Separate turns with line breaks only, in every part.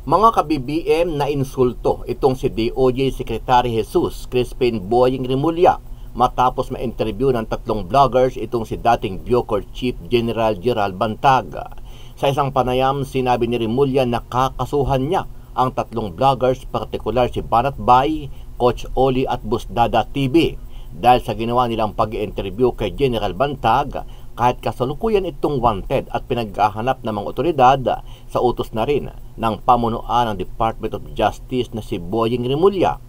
Mga ka-BBM na insulto itong si DOJ Secretary Jesus Crispin Boying Remulla matapos ma-interview ng tatlong vloggers itong si dating Bucor Chief General Gerald Bantag. Sa isang panayam, sinabi ni Remulla na kakasuhan niya ang tatlong vloggers, partikular si Banat Bay, Coach Oli at Busdada TV dahil sa ginawa nilang pag-interview kay General Bantag kahit kasalukuyan itong wanted at pinaghahanap ng mga otoridad sa utos na rin ng pamunuan ng Department of Justice na si Boying Remulla.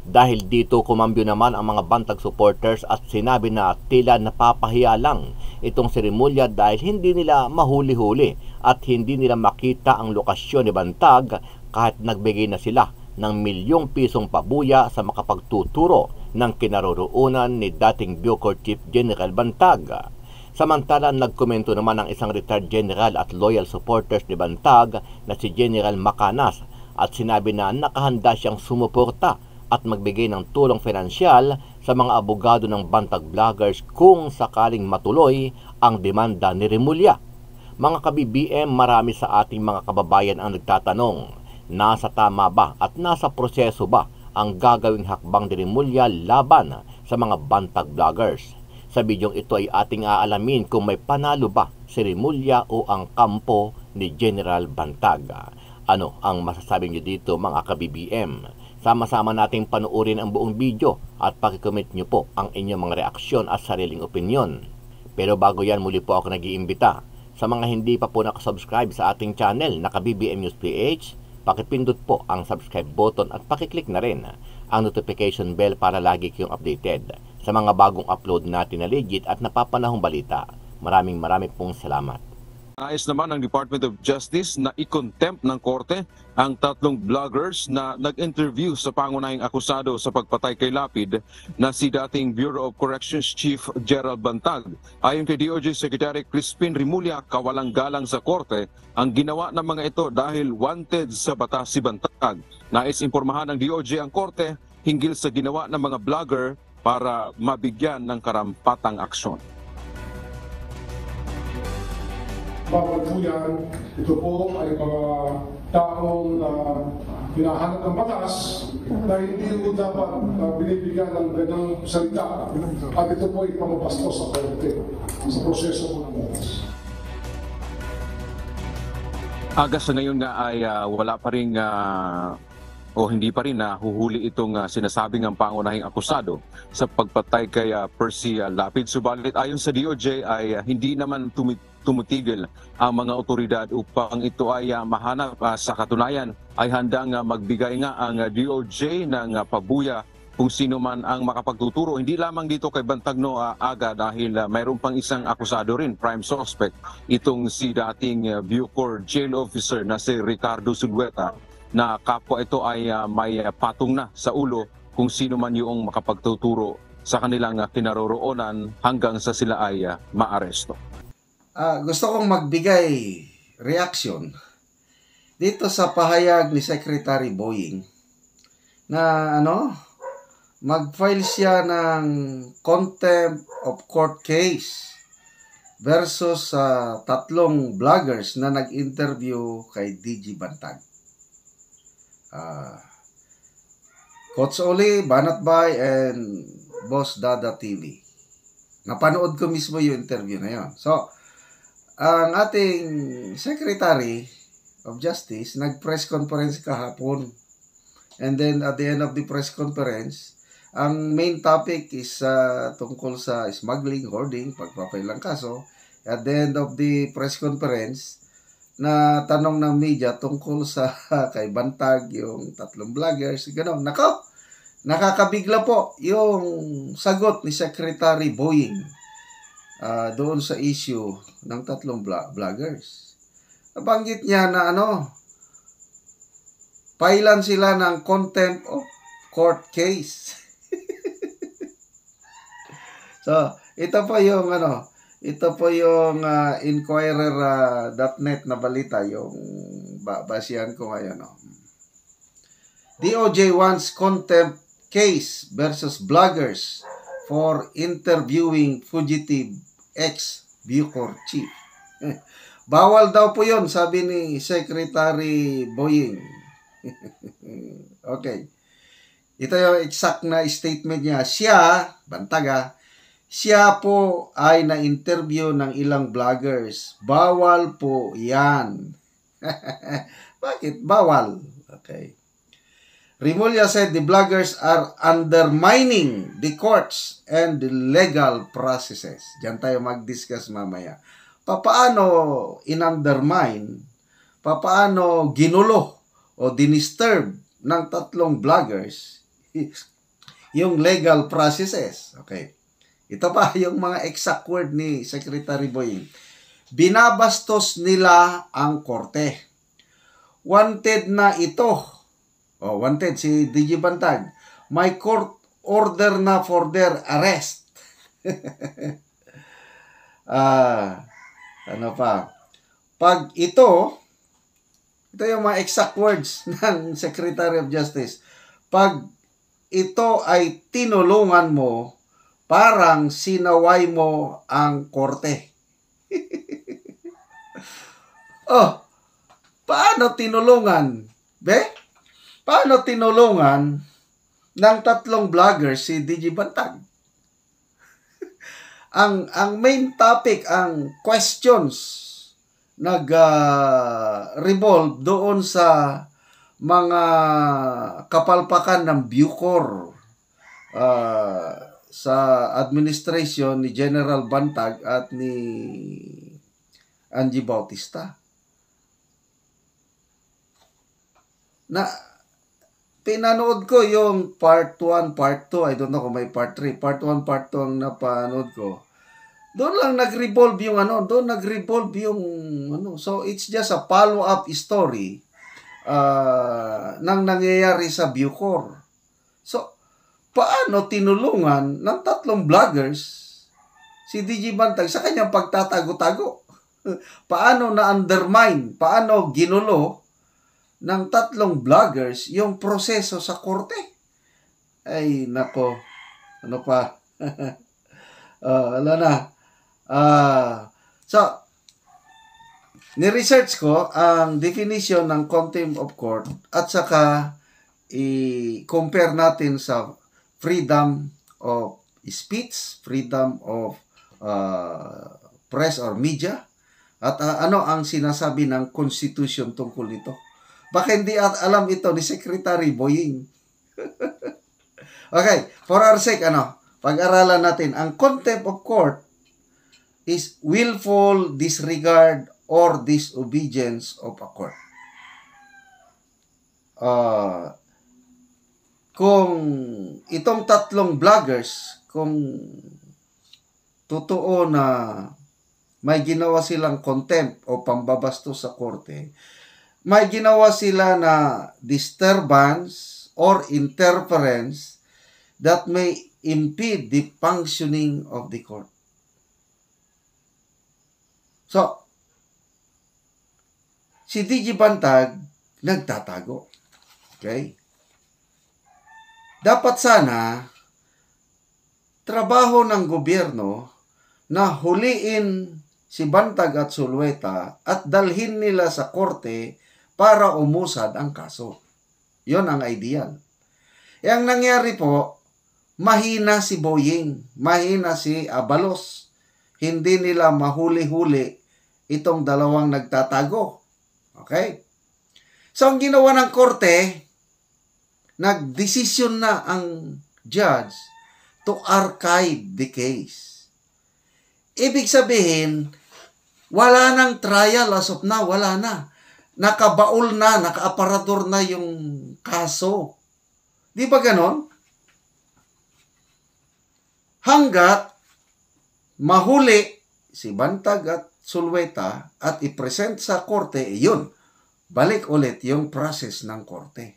Dahil dito kumambyo naman ang mga Bantag supporters at sinabi na tila napapahiya lang itong si Remulla dahil hindi nila mahuli-huli at hindi nila makita ang lokasyon ni Bantag kahit nagbigay na sila ng milyong-pisong pabuya sa makapagtuturo ng kinaroroonan ni dating Bucor Chief General Bantag. Samantala, nagkomento naman ang isang retired general at loyal supporters ni Bantag na si General Macanas at sinabi na nakahanda siyang sumuporta at magbigay ng tulong finansyal sa mga abogado ng Bantag vloggers kung sakaling matuloy ang demanda ni Remulla. Mga ka-BBM, marami sa ating mga kababayan ang nagtatanong, nasa tama ba at nasa proseso ba ang gagawing hakbang ni Remulla laban sa mga Bantag vloggers? Sa bidyong ito ay ating aalamin kung may panalo ba si Remulla o ang kampo ni General Bantag. Ano ang masasabi niyo dito mga ka-BBM? Sama-sama nating panuorin ang buong video at pakicomment niyo po ang inyong mga reaksyon at sariling opinyon. Pero bago yan, muli po ako nag-iimbita sa mga hindi pa po nakasubscribe sa ating channel na ka-BBM News PH, pakipindot po ang subscribe button at pakiclick na rin ang notification bell para lagi kayong updated sa mga bagong upload natin na legit at napapanahong balita. Maraming pong salamat.
Nais naman ng Department of Justice na i-contempt ng korte ang tatlong vloggers na nag-interview sa pangunahing akusado sa pagpatay kay Lapid na si dating Bureau of Corrections Chief Gerald Bantag. Ayon kay DOJ Secretary Crispin Remulla, kawalang galang sa korte ang ginawa ng mga ito dahil wanted sa batas si Bantag. Nais impormahan ng DOJ ang korte hinggil sa ginawa ng mga vlogger para mabigyan ng karampatang aksyon.
Bawal po yan. Ito po ay mga taong hinahanap ng batas na hindi po dapat binibigyan ng ganang salita. At ito po ay pamabastos sa korte, sa proseso po ng batas.
Aga sa ngayon nga ay wala pa rin o hindi pa rin nahuhuli itong sinasabing ang pangunahing akusado sa pagpatay kay Percy Lapid. Subalit ayon sa DOJ ay hindi naman tumutigil ang mga otoridad upang ito ay mahanap. Sa katunayan ay handang magbigay nga ang DOJ ng pabuya kung sino man ang makapagtuturo. Hindi lamang dito kay Bantagno Aga dahil mayroon pang isang akusado rin, prime suspect, itong si dating Bucor jail officer na si Ricardo Sudweta, na kapwa ito ay may patong na sa ulo kung sino man yung makapagtuturo sa kanilang kinaroroonan hanggang sa sila ay maaresto.
Gusto kong magbigay reaction dito sa pahayag ni Secretary Boying na mag-file siya ng contempt of court case versus tatlong vloggers na nag-interview kay DG Bantag. Coach Oli, Banat Bay, and Boss Dada TV. Napanood ko mismo yung interview na yun. So, ang ating Secretary of Justice nag-press conference kahapon. And then at the end of the press conference, ang main topic is tungkol sa smuggling, hoarding, pagpapailang kaso. At the end of the press conference, na tanong ng media tungkol sa kay Bantag, yung tatlong vloggers, gano'n. Nako, nakakabigla po yung sagot ni Secretary Boying doon sa issue ng tatlong vloggers. Nabanggit niya na pailan sila ng contempt of court case. So, ito po yung ito po yung Inquirer.net na balita, yung basihan ko ngayon. DOJ wants contempt case versus vloggers for interviewing fugitive ex-Bucor chief. Bawal daw po yun, sabi ni Secretary Boying. Okay. Ito yung exact na statement niya. Siya, Bantaga, siya po ay na-interview ng ilang vloggers. Bawal po yan. Bakit? Bawal. Okay. Remulla said the vloggers are undermining the courts and the legal processes. Diyan tayo mag-discuss mamaya. Paano in-undermine, paano ginulo o dinisturb ng tatlong vloggers yung legal processes. Okay. Ito pa yung mga exact word ni Secretary Boying. Binabastos nila ang korte. Wanted na ito. Wanted si DJ Bantag. May court order na for their arrest. Ano pa? Pag ito yung mga exact words ng Secretary of Justice. Pag ito ay tinulungan mo, parang sinaway mo ang korte. Paano tinulungan? Paano tinulungan ng tatlong vloggers si DJ Bantag? ang main topic, ang questions nag-revolve doon sa mga kapalpakan ng Bucor sa administration ni General Bantag at ni Angie Bautista. Na pinanood ko yung part 1, part 2. I don't know kung may part 3. Part 1, part 2 ang napanood ko. Doon lang nag-revolve yung So, it's just a follow-up story nang nangyayari sa Bucor. So, paano tinulungan ng tatlong vloggers si DJ Bantag sa kanyang pagtatago-tago? Paano na-undermine, paano ginulo ng tatlong vloggers yung proseso sa korte? Ay, nako. Ano pa? Wala na. So, ni-research ko ang definition ng contempt of court at saka i-compare natin sa freedom of speech, freedom of press or media, at ano ang sinasabi ng Constitution tungkol nito. Baka hindi alam ito ni Secretary Boying. Okay, for our sake, pag-aralan natin, ang contempt of court is willful disregard or disobedience of a court. Kung itong tatlong vloggers, kung totoo na may ginawa silang contempt o pambabastos sa korte, may ginawa sila na disturbance or interference that may impede the functioning of the court. So, si DJ Bantag nagtatago. Okay? Dapat sana trabaho ng gobyerno na huliin si Bantag at Zulueta at dalhin nila sa korte para umusad ang kaso. Yon ang ideal. Ang nangyari po, mahina si Boying, mahina si Abalos. Hindi nila mahuli-huli itong dalawang nagtatago. Okay? So, ang ginawa ng korte, nagdesisyon na ang judge to archive the case. Ibig sabihin, wala nang trial as of now, wala na. Nakabaol na, nakaaparador na yung kaso. Di ba ganon? Hanggat mahuli si Bantag at Zulueta at i-present sa korte, yun, balik ulit yung process ng korte.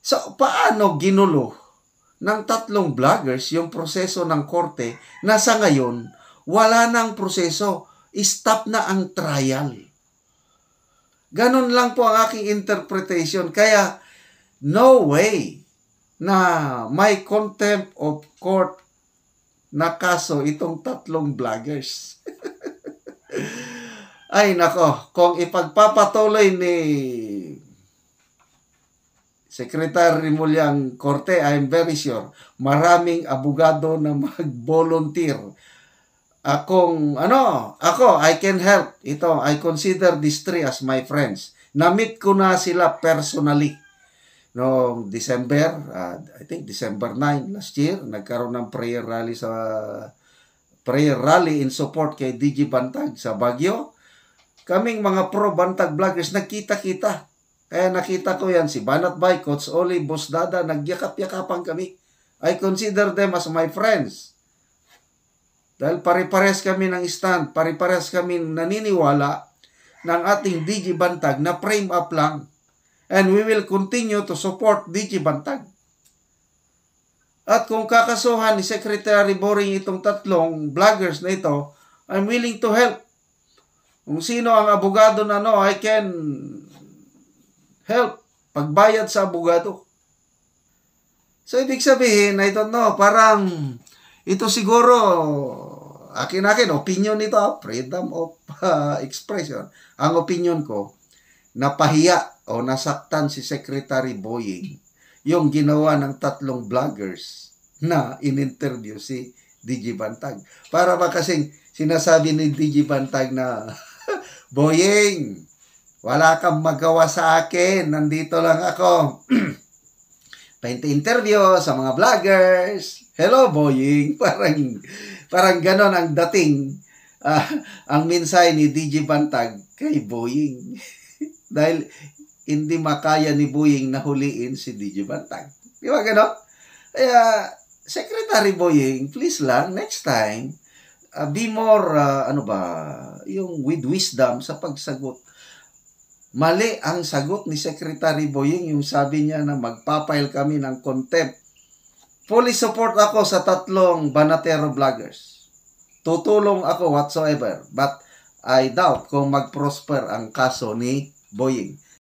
So, paano ginulo ng tatlong vloggers yung proseso ng korte na sa ngayon, wala nang proseso, stop na ang trial. Ganon lang po ang aking interpretation. Kaya, no way na may contempt of court na kaso itong tatlong vloggers. Ay nako, kung ipagpapatuloy ni Secretary Remulyang Korte, I'm very sure, maraming abogado na mag-volunteer. Ako, I can help. Ito, I consider these three as my friends. Na-meet ko na sila personally. Noong December, I think December 9 last year, nagkaroon ng prayer rally in support kay DG Bantag sa Baguio. Kaming mga pro-Bantag vloggers, nagkita-kita. Kaya nakita ko yan, si Banat Bay, Coach Oli, Boss Dada, nagyakap-yakapan kami. I consider them as my friends. Dahil pare-pares kami ng stand, pare-pares kami naniniwala ng ating DG Bantag na frame up lang. And we will continue to support DG Bantag. At kung kakasuhan ni Secretary Boring itong tatlong vloggers na ito, I'm willing to help. Kung sino ang abogado na I can help. Pagbayad sa abogado. So, ibig sabihin, I don't know, parang ito siguro, akin, opinion nito, freedom of expression. Ang opinion ko, napahiya o nasaktan si Secretary Boying yung ginawa ng tatlong vloggers na in-interview si DG Bantag. Para ba kasing sinasabi ni DG Bantag na, Boying, wala kang magawa sa akin. Nandito lang ako. Pa-interview sa mga vloggers. Hello, Boying. Parang ganon ang dating. Ang mensahe ni DG Bantag kay Boying. Dahil hindi makaya ni Boying na huliin si DG Bantag. Di ba ganon? Kaya, Secretary Boying, please lang, next time, be more, yung with wisdom sa pagsagot. Mali ang sagot ni Secretary Boying, yung sabi niya na magpapail kami ng contempt. Fully support ako sa tatlong Banatero vloggers. Tutulong ako whatsoever. But I doubt kung mag-prosper ang kaso ni Boying.